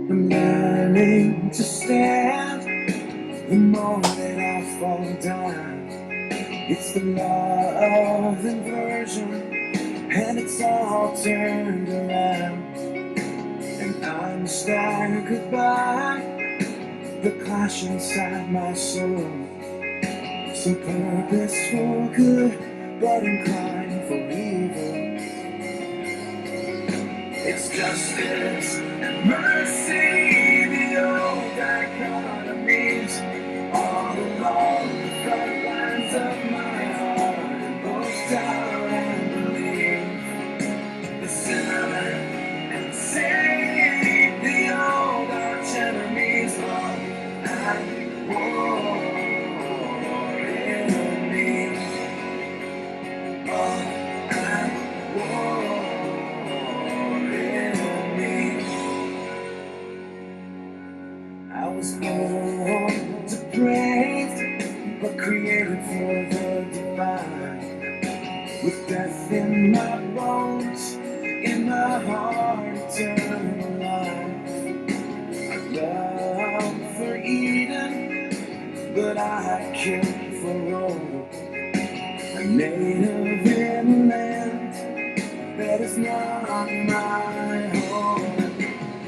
I'm learning to stand the more that I fall down. It's the law of inversion, and it's all turned around. And I'm staggered by the clash inside my soul. So purpose for good, but inclined for evil. It's justice and mercy, the old dichotomies, all along the front lines of my heart, and both doubt and belief. The sinner and saint, the old arch enemies, all at war in me, all at war in me. I was born depraved, but created for the divine. With death in my bones, in my heart, eternal life. I long for Eden, but I kill for Rome. I'm native in a land that is not my home.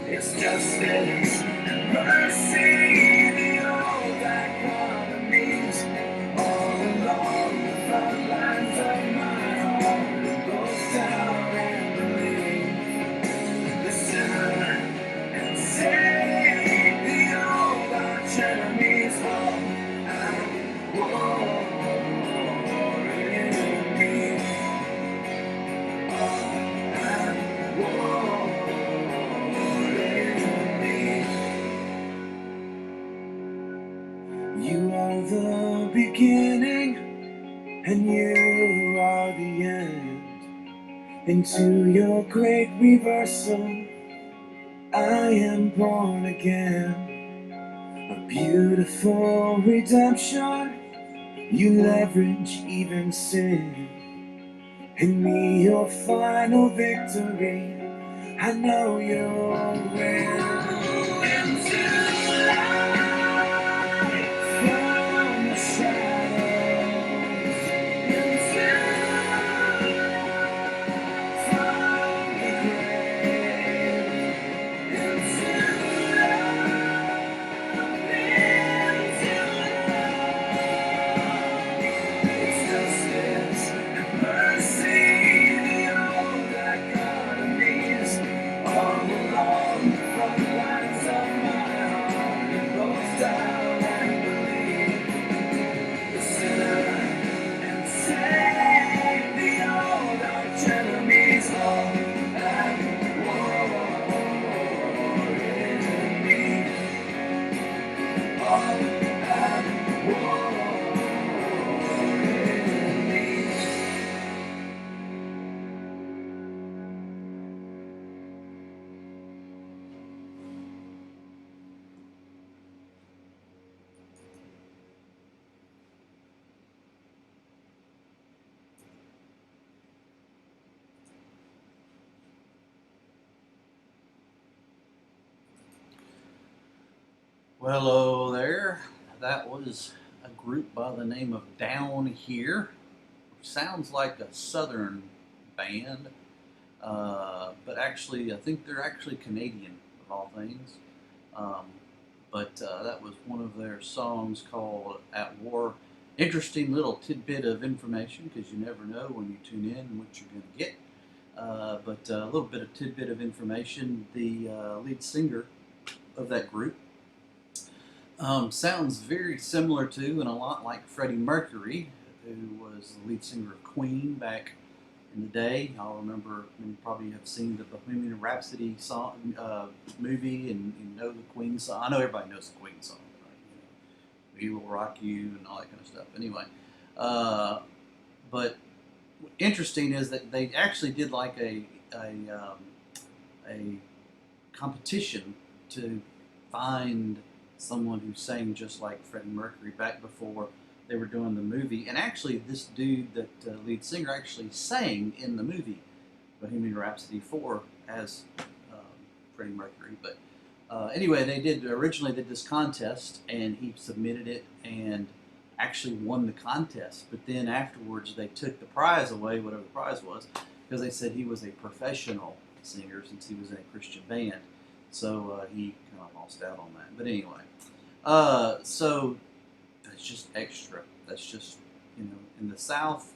It's justice and mercy, the old dichotomies, all along the front lines of my heart, it goes down and believe. The sinner and saint, the old arch enemies, all at war in me, all at war. You are the beginning, and you are the end. Into your great reversal, I am born again. A beautiful redemption, you leverage even sin. In me, your final victory, I know you'll win. Into light from the shadows, into from the grave, into it's justice and mercy, the old dichotomies, all along the front lines of my heart, it goes down and believe. The sinner and saint, the old arch enemies, all at war in me, all at war. Well, hello there. That was a group by the name of Down Here. Sounds like a southern band, but actually, I think they're actually Canadian, of all things. Um, but that was one of their songs called At War. Interesting little tidbit of information because you never know when you tune in what you're going to get. But a little bit of tidbit of information the lead singer of that group sounds very similar to and a lot like Freddie Mercury, who was the lead singer of Queen back in the day. I'll remember you probably have seen the Bohemian Rhapsody song movie and you know the Queen song. I know everybody knows the Queen song, right? We Will Rock You and all that kind of stuff. Anyway, but interesting is that they actually did like a competition to find someone who sang just like Freddie Mercury back before they were doing the movie. And actually, this dude, that lead singer, actually sang in the movie Bohemian Rhapsody 4 as Freddie Mercury. But Anyway, originally did this contest, and he submitted it and actually won the contest. But then afterwards, they took the prize away, whatever the prize was, because they said he was a professional singer since he was in a Christian band. So he kind of lost out on that. But anyway, so that's just extra. That's just, in the South,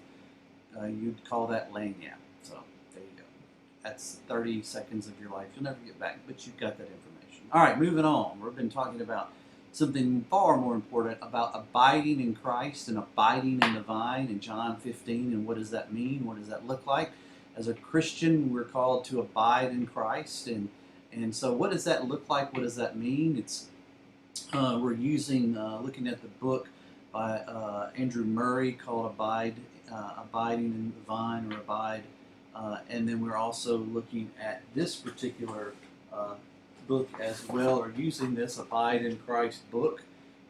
you'd call that lagniappe. So there you go. That's 30 seconds of your life you'll never get back, but you've got that information. All right, moving on. We've been talking about something far more important, about abiding in Christ and abiding in the vine in John 15. And what does that mean? What does that look like? As a Christian, we're called to abide in Christ. And so what does that look like? What does that mean? It's we're looking at the book by Andrew Murray called Abiding in the Vine, or Abide. And then we're also looking at this particular book as well, or using this Abide in Christ book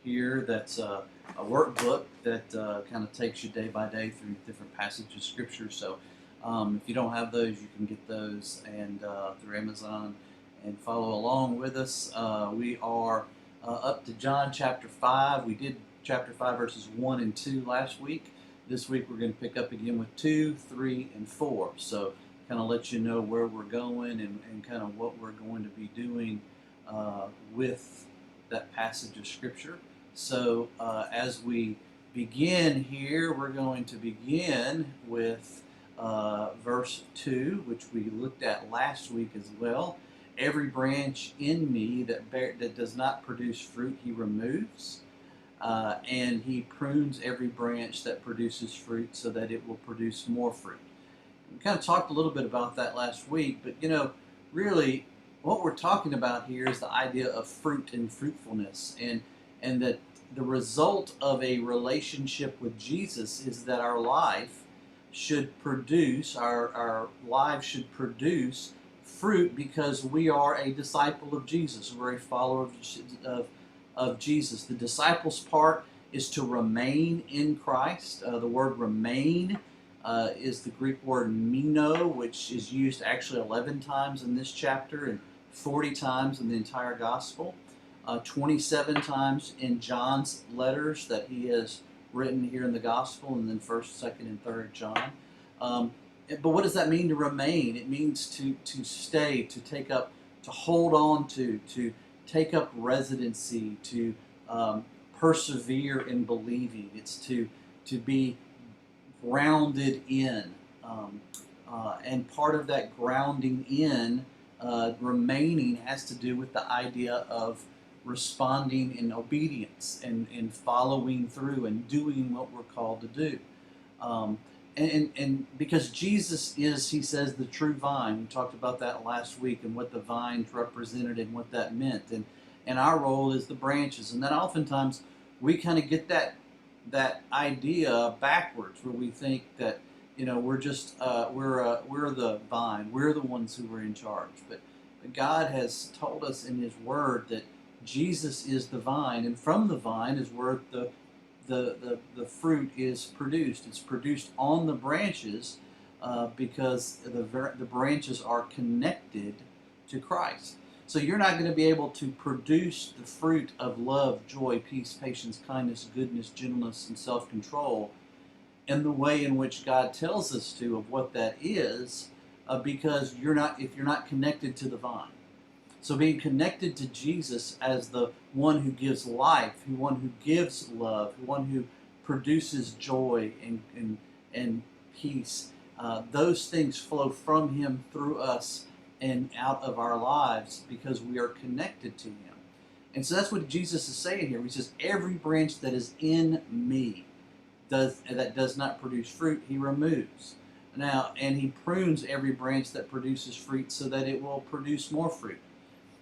here. That's a workbook that kind of takes you day by day through different passages of Scripture. So if you don't have those, you can get those and through Amazon and follow along with us. We are up to John chapter 5. We did chapter 5 verses 1 and 2 last week. This week we're going to pick up again with 2, 3, and 4. So kind of let you know where we're going and kind of what we're going to be doing with that passage of Scripture. So as we begin here, we're going to begin with verse 2, which we looked at last week as well. Every branch in me that does not produce fruit, he removes. And he prunes every branch that produces fruit so that it will produce more fruit. We kind of talked a little bit about that last week, but really what we're talking about here is the idea of fruit and fruitfulness, and that the result of a relationship with Jesus is that our life should produce, our lives should produce fruit, because we are a disciple of Jesus. We're a follower of Jesus. The disciples part is to remain in Christ. The word remain is the Greek word meno, which is used actually 11 times in this chapter and 40 times in the entire gospel. 27 times in John's letters that he has written here in the gospel, and then 1st, 2nd, and 3rd John. But what does that mean to remain? It means to stay, to take up, to hold on to take up residency, to persevere in believing. It's to be grounded in. And part of that grounding in, remaining, has to do with the idea of responding in obedience and following through and doing what we're called to do. And because Jesus is, he says, the true vine. We talked about that last week and what the vines represented and what that meant. And our role is the branches. And then oftentimes we kind of get that idea backwards, where we think that we're just we're the vine, we're the ones who are in charge. But God has told us in His Word that Jesus is the vine, and from the vine is where the fruit is produced. It's produced on the branches because the branches are connected to Christ. So you're not going to be able to produce the fruit of love, joy, peace, patience, kindness, goodness, gentleness, and self-control in the way in which God tells us to, of what that is, because if you're not connected to the vine. So being connected to Jesus as the one who gives life, the one who gives love, the one who produces joy and peace, those things flow from Him through us and out of our lives because we are connected to Him. And so that's what Jesus is saying here. He says, every branch that is in me that does not produce fruit, He removes. Now, and He prunes every branch that produces fruit so that it will produce more fruit.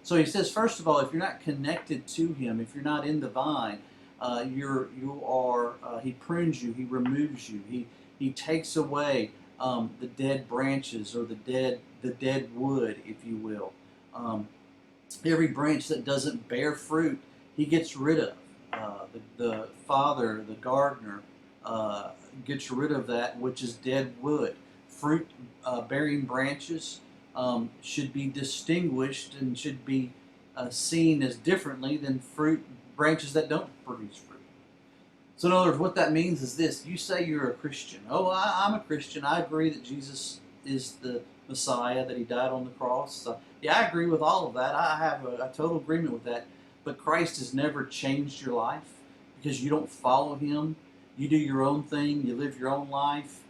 So He says, first of all, if you're not connected to Him, if you're not in the vine, He prunes you, He removes you, He takes away the dead branches, or the dead wood, if you will. Every branch that doesn't bear fruit, He gets rid of. The father, the gardener, gets rid of that which is dead wood. Fruit bearing branches should be distinguished and should be seen as differently than branches that don't produce fruit. So in other words, what that means is this: you say you're a Christian. Oh, I'm a Christian. I agree that Jesus is the Messiah, that he died on the cross. Yeah, I agree with all of that. I have a total agreement with that. But Christ has never changed your life because you don't follow him. You do your own thing. You live your own life.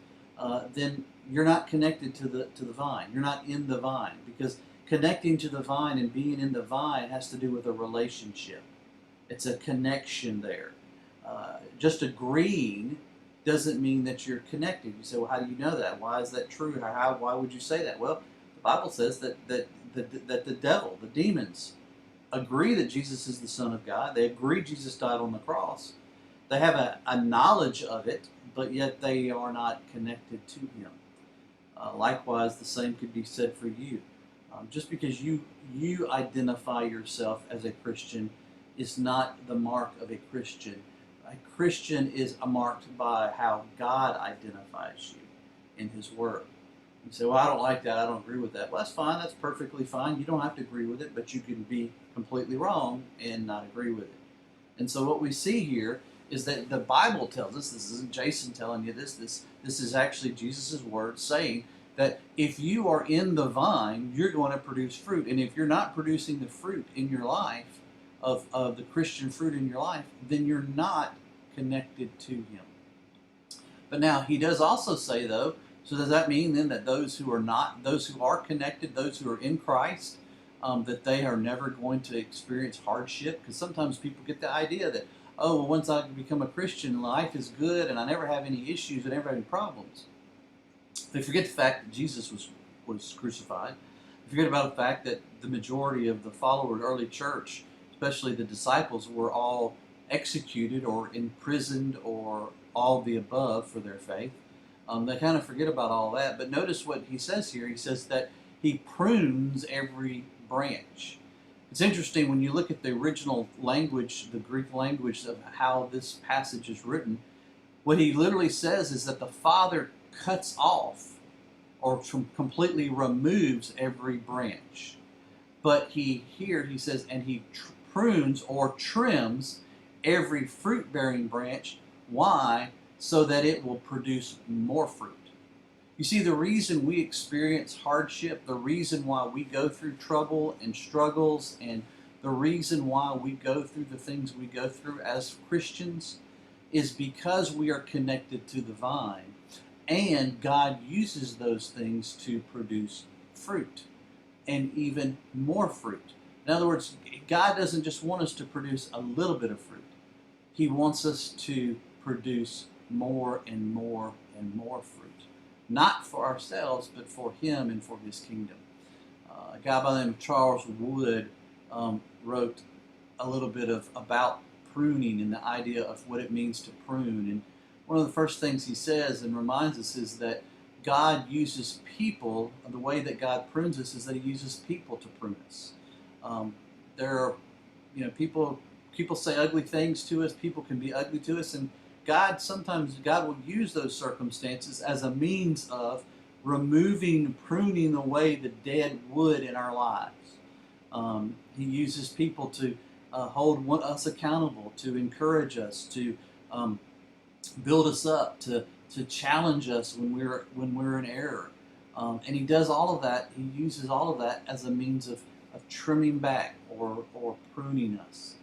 Then you're not connected to the vine. You're not in the vine, because connecting to the vine and being in the vine has to do with a relationship. It's a connection there. Just agreeing doesn't mean that you're connected. You say, well, how do you know that? Why is that true? Why would you say that? Well, the Bible says that the devil, the demons, agree that Jesus is the Son of God. They agree Jesus died on the cross. They have a knowledge of it, but yet they are not connected to him. Likewise, the same could be said for you. Just because you identify yourself as a Christian is not the mark of a Christian. A Christian is marked by how God identifies you in his word. You say, well, I don't like that. I don't agree with that. Well, that's fine. That's perfectly fine. You don't have to agree with it, but you can be completely wrong and not agree with it. And so what we see here is that the Bible tells us, this isn't Jason telling you this is actually Jesus' word saying that if you are in the vine, you're going to produce fruit. And if you're not producing the fruit in your life, of the Christian fruit in your life, then you're not connected to him. But now he does also say, though, so does that mean then that those who are connected, those who are in Christ, that they are never going to experience hardship? Because sometimes people get the idea that, oh, well, once I become a Christian, life is good and I never have any issues, I never have any problems. They forget the fact that Jesus was crucified. They forget about the fact that the majority of the followers of the early church, especially the disciples, were all executed or imprisoned or all the above for their faith. They kind of forget about all that. But notice what he says here. He says that he prunes every branch. It's interesting when you look at the original language, the Greek language of how this passage is written. What he literally says is that the Father cuts off or completely removes every branch. But he says, and he prunes or trims every fruit-bearing branch. Why? So that it will produce more fruit. You see, the reason we experience hardship, the reason why we go through trouble and struggles, and the reason why we go through the things we go through as Christians is because we are connected to the vine. And God uses those things to produce fruit, and even more fruit. In other words, God doesn't just want us to produce a little bit of fruit. He wants us to produce more and more and more fruit. Not for ourselves, but for him and for his kingdom. A guy by the name of Charles Wood wrote a little bit about pruning and the idea of what it means to prune. And one of the first things he says and reminds us is that God uses people. The way that God prunes us is that he uses people to prune us. There are, people say ugly things to us. People can be ugly to us, and sometimes God will use those circumstances as a means of pruning away the dead wood in our lives. He uses people to hold us accountable, to encourage us, to build us up, to challenge us when we're in error. And he does all of that. He uses all of that as a means of trimming back or pruning us.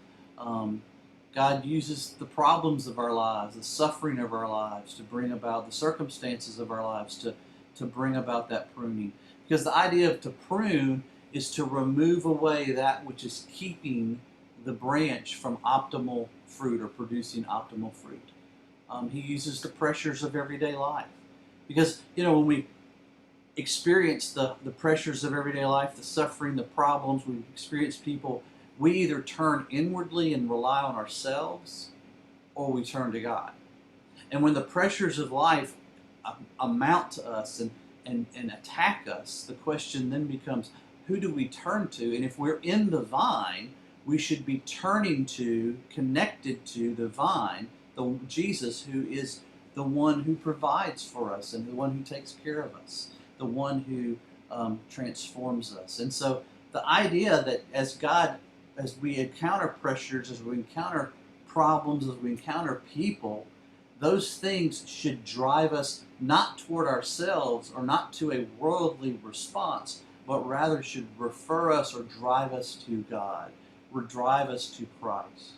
God uses the problems of our lives, the suffering of our lives, to bring about the circumstances of our lives to bring about that pruning. Because the idea of to prune is to remove away that which is keeping the branch from optimal fruit or producing optimal fruit. He uses the pressures of everyday life. Because, when we experience the pressures of everyday life, the suffering, the problems, we experience people, we either turn inwardly and rely on ourselves, or we turn to God. And when the pressures of life amount to us and attack us, the question then becomes, who do we turn to? And if we're in the vine, we should be turning to, connected to the vine, the Jesus, who is the one who provides for us and the one who takes care of us, the one who transforms us. And so the idea that as God we encounter pressures, as we encounter problems, as we encounter people, those things should drive us not toward ourselves or not to a worldly response, but rather should refer us or drive us to God, or drive us to Christ.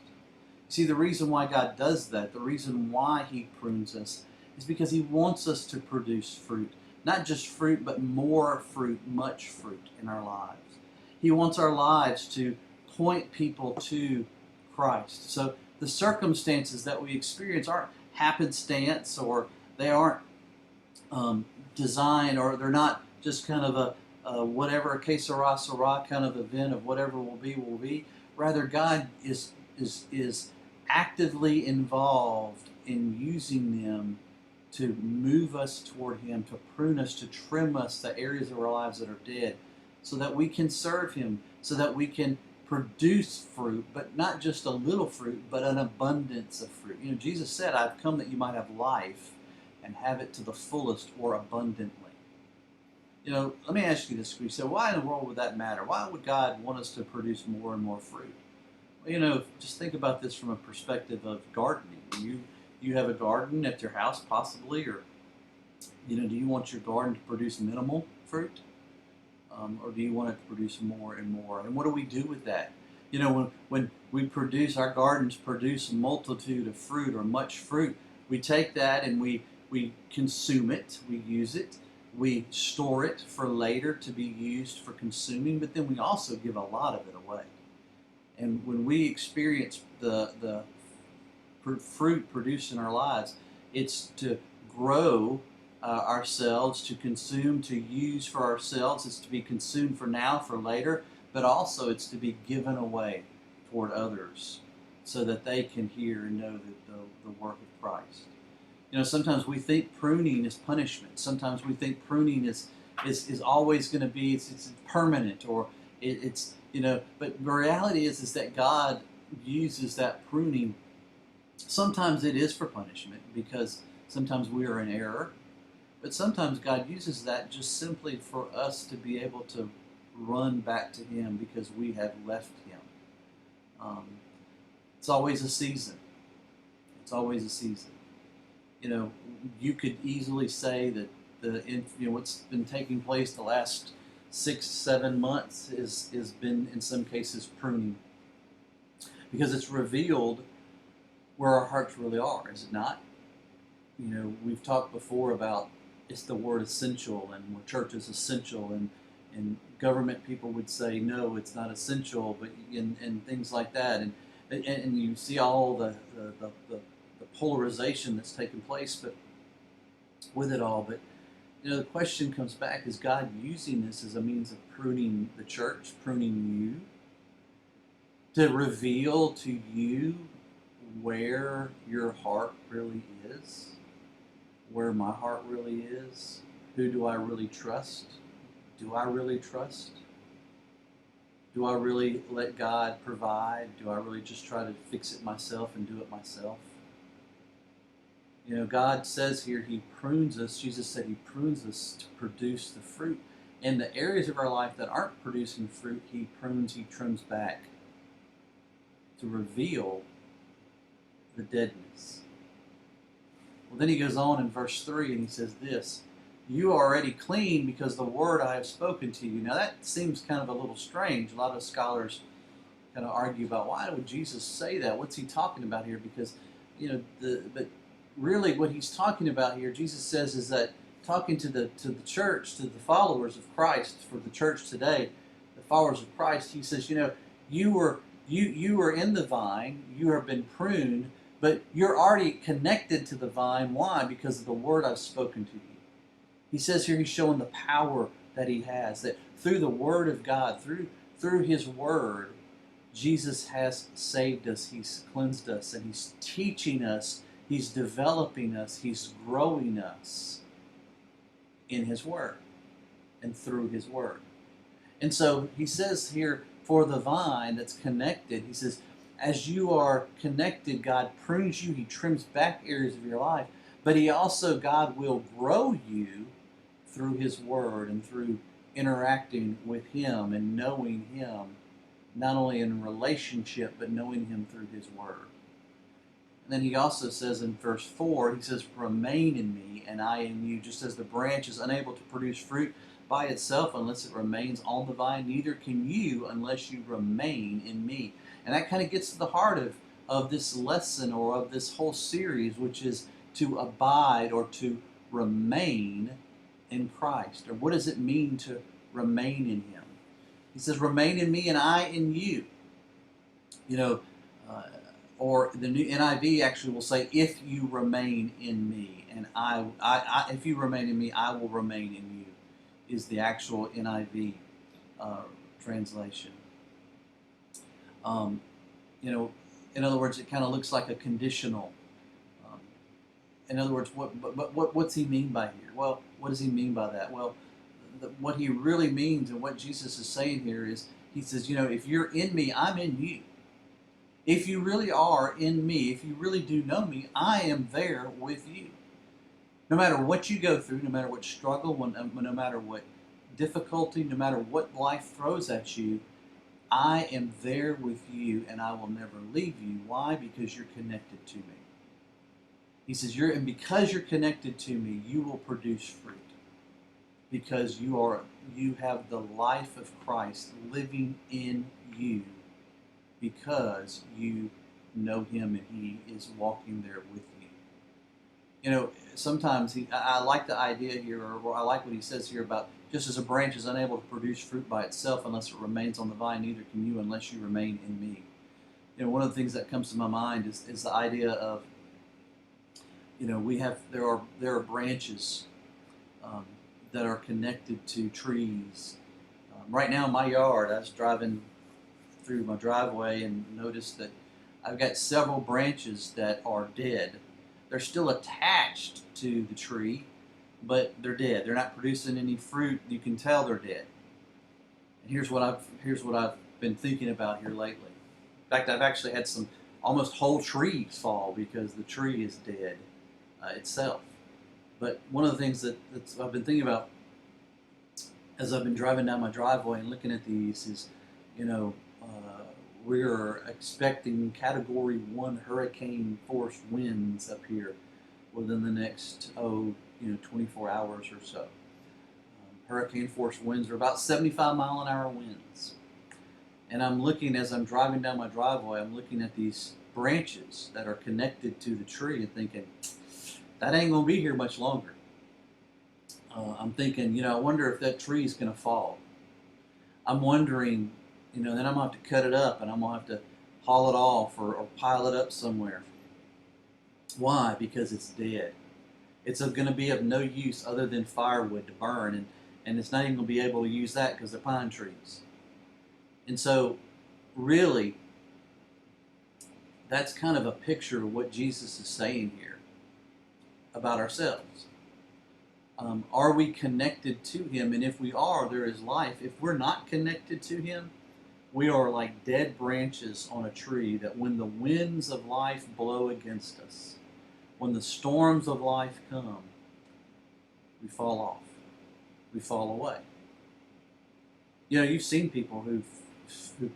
See, the reason why God does that, the reason why He prunes us, is because He wants us to produce fruit. Not just fruit, but more fruit, much fruit in our lives. He wants our lives to point people to Christ. So the circumstances that we experience aren't happenstance, or they aren't designed, or they're not just kind of a whatever, a que sera, sera kind of event of whatever will be, will be. Rather, God is actively involved in using them to move us toward Him, to prune us, to trim us, the areas of our lives that are dead, so that we can serve Him, so that we can produce fruit, but not just a little fruit, but an abundance of fruit. You know, Jesus said, I've come that you might have life and have it to the fullest or abundantly. You know, let me ask you this, Chris. So why in the world would that matter? Why would God want us to produce more and more fruit? Well, you know, just think about this from a perspective of gardening. You have a garden at your house, possibly, or you know, do you want your garden to produce minimal fruit, or do you want it to produce more and more? And what do we do with that? You know, when we produce, our gardens produce a multitude of fruit or much fruit. We take that and we consume it, we use it, we store it for later to be used for consuming, but then we also give a lot of it away. And when we experience the fruit produced in our lives, it's to grow ourselves, to consume, to use for ourselves. It's to be consumed for now, for later, but also it's to be given away toward others so that they can hear and know the work of Christ. You know, sometimes we think pruning is punishment. Sometimes we think pruning is always going to be, it's permanent, or it's, you know, but the reality is that God uses that pruning. Sometimes it is for punishment because sometimes we are in error, but sometimes God uses that just simply for us to be able to run back to Him because we have left Him. It's always a season. It's always a season. You know, you could easily say that what's been taking place the last 6-7 months is been in some cases pruning, because it's revealed where our hearts really are, is it not? You know, we've talked before about it's the word essential, and where church is essential, and government people would say no, it's not essential, but and things like that, and you see all the polarization that's taken place, but with it all. But you know, the question comes back: is God using this as a means of pruning the church, pruning you, to reveal to you where your heart really is, where my heart really is? Who do I really trust? Do I really trust? Do I really let God provide? Do I really just try to fix it myself and do it myself? You know, God says here He prunes us. Jesus said He prunes us to produce the fruit. In the areas of our life that aren't producing fruit, He prunes, He trims back to reveal the deadness. Well, then He goes on in verse 3 and He says this: you are already clean because the word I have spoken to you. Now that seems kind of a little strange. A lot of scholars kind of argue about why would Jesus say that? What's He talking about here? Because, you know, but really what He's talking about here, Jesus says, is that talking to the church, to the followers of Christ, for the church today, the followers of Christ, He says, you know, you were in the vine, you have been pruned, but you're already connected to the vine. Why? Because of the word I've spoken to you. He says here He's showing the power that He has, that through the Word of God, through His Word, Jesus has saved us, He's cleansed us, and He's teaching us, He's developing us, He's growing us in His Word and through His Word. And so He says here, for the vine that's connected, He says, as you are connected, God prunes you, He trims back areas of your life, but He also, God will grow you through His Word and through interacting with Him and knowing Him not only in relationship, but knowing Him through His Word. And then he also says in verse 4, he says, remain in me and I in you, just as the branch is unable to produce fruit by itself unless it remains on the vine, neither can you unless you remain in me. And that kind of gets to the heart of this lesson or of this whole series, which is to abide or to remain in Christ. Or what does it mean to remain in Him? He says, remain in me and I in you. You know, or the new NIV actually will say, if you remain in me, and if you remain in me, I will remain in you, is the actual NIV translation. You know, in other words, it kind of looks like a conditional. In other words, what's he mean by here? Well, what does he mean by that? Well, what he really means and what Jesus is saying here is, he says, you know, if you're in me, I'm in you. If you really are in me, if you really do know me, I am there with you. No matter what you go through, no matter what struggle, no matter what difficulty, no matter what life throws at you, I am there with you and I will never leave you. Why? Because you're connected to me. He says, and because you're connected to me, you will produce fruit. Because you have the life of Christ living in you. Because you know Him and He is walking there with you. You know, sometimes I like the idea here, or I like what he says here about just as a branch is unable to produce fruit by itself unless it remains on the vine, neither can you unless you remain in me. You know, one of the things that comes to my mind is the idea of, you know, there are branches that are connected to trees. Right now in my yard, I was driving through my driveway and noticed that I've got several branches that are dead. They're still attached to the tree, but they're dead. They're not producing any fruit. You can tell they're dead. And here's what I've been thinking about here lately. In fact, I've actually had some almost whole trees fall because the tree is dead itself. But one of the things that I've been thinking about as I've been driving down my driveway and looking at these is, you know, we're expecting Category 1 hurricane force winds up here within the next 24 hours or so. Hurricane force winds are about 75 mile an hour winds. And I'm looking, as I'm driving down my driveway, I'm looking at these branches that are connected to the tree and thinking, that ain't going to be here much longer. I'm thinking, you know, I wonder if that tree is going to fall. I'm wondering, you know, then I'm going to have to cut it up and I'm going to have to haul it off or pile it up somewhere. Why? Because it's dead. It's going to be of no use other than firewood to burn, and it's not even going to be able to use that because they're pine trees. And so, really, that's kind of a picture of what Jesus is saying here about ourselves. Are we connected to Him? And if we are, there is life. If we're not connected to Him, we are like dead branches on a tree that when the winds of life blow against us, when the storms of life come, we fall off. We fall away. You know, you've seen people who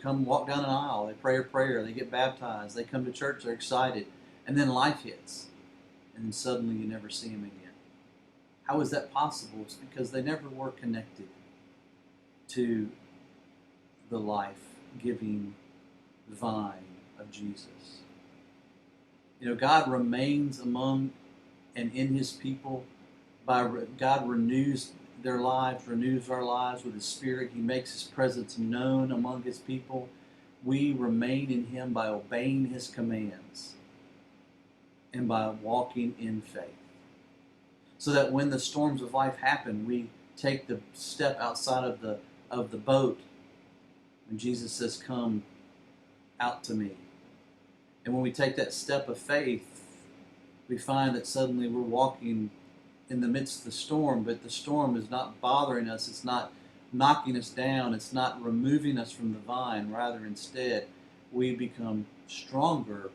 come walk down an aisle, they pray a prayer, they get baptized, they come to church, they're excited, and then life hits, and then suddenly you never see them again. How is that possible? It's because they never were connected to the life-giving vine of Jesus. You know, God remains among and in His people. God renews their lives, renews our lives with His Spirit. He makes His presence known among His people. We remain in Him by obeying His commands and by walking in faith. So that when the storms of life happen, we take the step outside of the boat when Jesus says, come out to me. And when we take that step of faith, we find that suddenly we're walking in the midst of the storm, but the storm is not bothering us. It's not knocking us down. It's not removing us from the vine. Rather, instead, we become stronger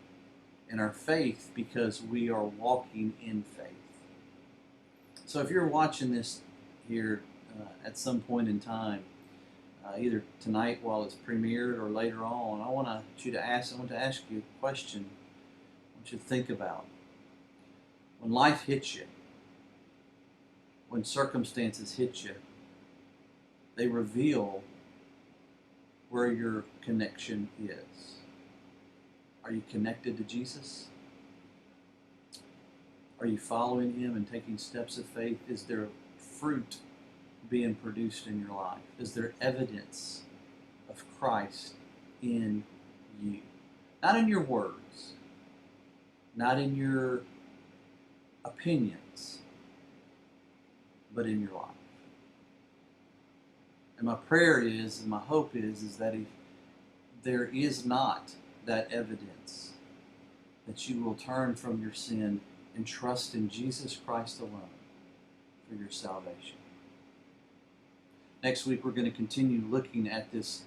in our faith because we are walking in faith. So if you're watching this here at some point in time, either tonight while it's premiered or later on. I want to ask you a question. I want you to think about when life hits you, when circumstances hit you, they reveal where your connection is. Are you connected to Jesus? Are you following him and taking steps of faith? Is there fruit being produced in your life? Is there evidence of Christ in you? Not in your words, not in your opinions, but in your life. And my prayer is, and my hope is that if there is not that evidence, that you will turn from your sin and trust in Jesus Christ alone for your salvation. Next week, we're going to continue looking at this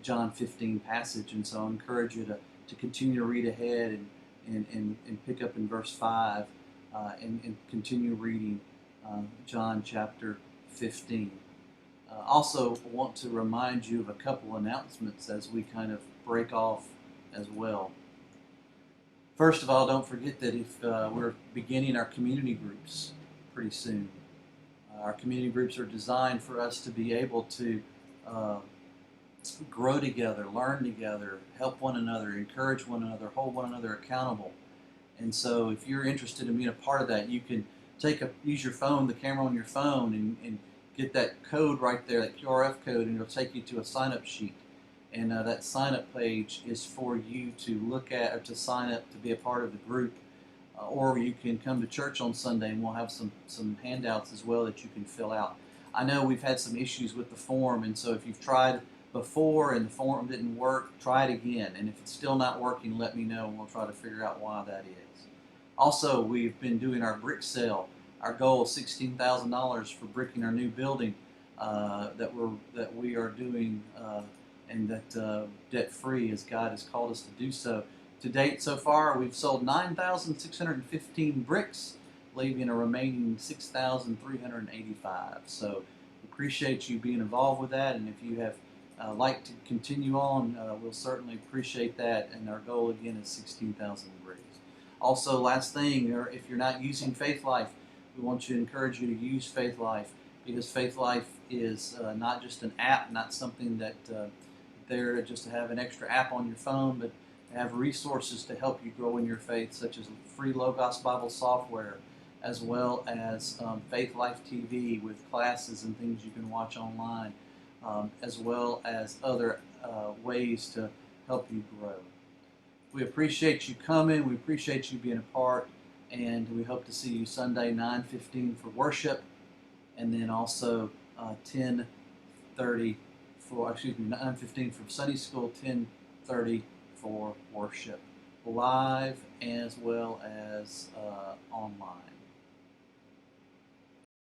John 15 passage, and so I encourage you to continue to read ahead and pick up in verse 5 and continue reading John chapter 15. Also, I want to remind you of a couple announcements as we kind of break off as well. First of all, don't forget that if we're beginning our community groups pretty soon. Our community groups are designed for us to be able to grow together, learn together, help one another, encourage one another, hold one another accountable. And so if you're interested in being a part of that, you can use your phone, the camera on your phone, and get that code right there, that QRF code, and it'll take you to a sign-up sheet. And that sign-up page is for you to look at or to sign up to be a part of the group. Or you can come to church on Sunday, and we'll have some handouts as well that you can fill out. I know we've had some issues with the form, and so if you've tried before and the form didn't work, try it again. And if it's still not working, let me know, and we'll try to figure out why that is. Also, we've been doing our brick sale. Our goal is $16,000 for bricking our new building that we are doing, and that debt-free as God has called us to do so. To date, so far, we've sold 9,615 bricks, leaving a remaining 6,385. So, appreciate you being involved with that, and if you have like to continue on, we'll certainly appreciate that. And our goal again is 16,000 bricks. Also, last thing, if you're not using Faith Life, we want to encourage you to use Faith Life, because Faith Life is not just an app, not something that there just to have an extra app on your phone, but have resources to help you grow in your faith, such as free Logos Bible software, as well as Faith Life TV with classes and things you can watch online, as well as other ways to help you grow. We appreciate you coming. We appreciate you being a part, and we hope to see you Sunday 9:15 for worship, and then also 9:15 for Sunday school, 10:30 for worship, live as well as online.